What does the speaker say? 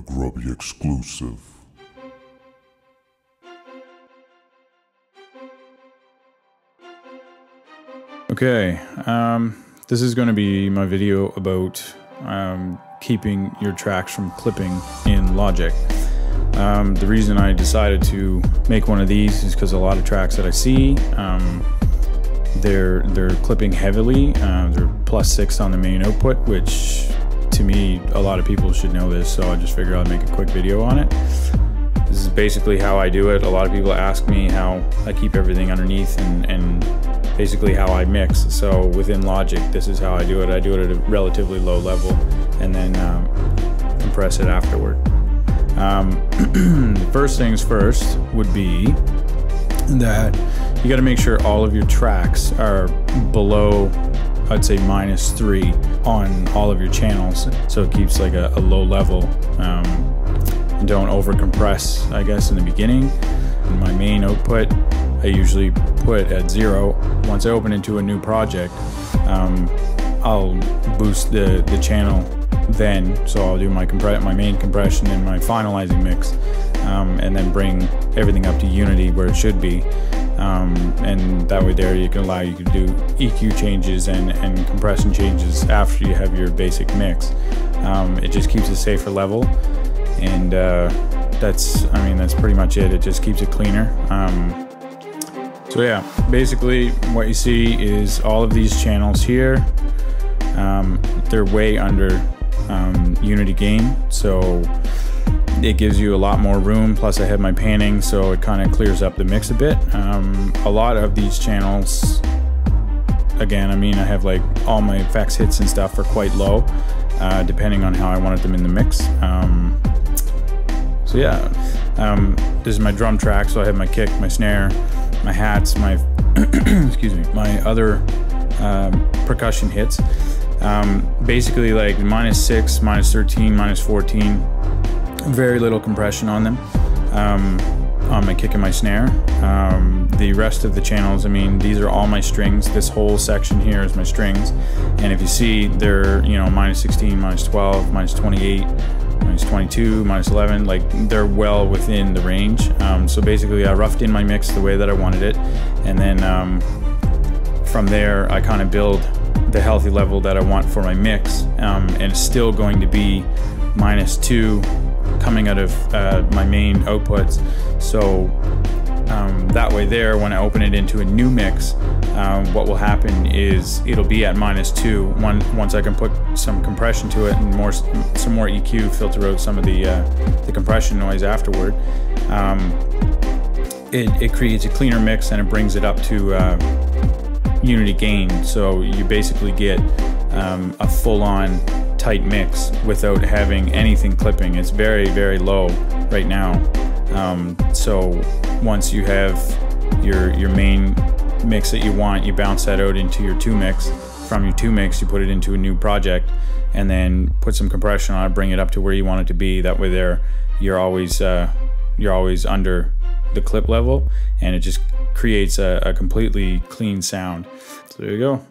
Grubby exclusive. Okay, this is going to be my video about keeping your tracks from clipping in Logic. The reason I decided to make one of these is because a lot of tracks that I see, they're clipping heavily. They're +6 on the main output, which to me, a lot of people should know this, so I just figured I'd make a quick video on it. This is basically how I do it. A lot of people ask me how I keep everything underneath and basically how I mix. So within Logic, this is how I do it. I do it at a relatively low level and then compress it afterward. First things first would be that you got to make sure all of your tracks are below, I'd say, -3 on all of your channels, so it keeps like a low level. Don't over compress, I guess, in the beginning. In my main output, I usually put at 0. Once I open into a new project, I'll boost the channel then, so I'll do my main compression and my finalizing mix, and then bring everything up to unity where it should be. And that way there you can do EQ changes and compression changes after you have your basic mix. It just keeps a safer level, and that's pretty much it. It just keeps it cleaner. So yeah, basically what you see is all of these channels here, they're way under unity gain, so it gives you a lot more room. Plus I have my panning, so it kind of clears up the mix a bit. A lot of these channels, again, I have like all my effects hits and stuff are quite low, depending on how I wanted them in the mix. So yeah, this is my drum track, so I have my kick, my snare, my hats, my excuse me, my other percussion hits. Basically like -6, -13, -14, very little compression on them, on my kick and my snare. The rest of the channels, these are all my strings. This whole section here is my strings, and if you see, they're, -16, -12, -28, -22, -11, like they're well within the range. So basically I roughed in my mix the way that I wanted it, and then from there I kind of build the healthy level that I want for my mix, and it's still going to be -2 coming out of my main outputs. So that way there, when I open it into a new mix, what will happen is it'll be at -2 once I can put some compression to it and some more EQ, filter out some of the compression noise afterward. It creates a cleaner mix, and it brings it up to unity gain, so you basically get a full-on tight mix without having anything clipping. It's very, very low right now. So once you have your main mix that you want, you bounce that out into your 2 mix. From your 2 mix, you put it into a new project, and then put some compression on it, bring it up to where you want it to be. That way there, you're always under the clip level, and it just creates a completely clean sound. So there you go.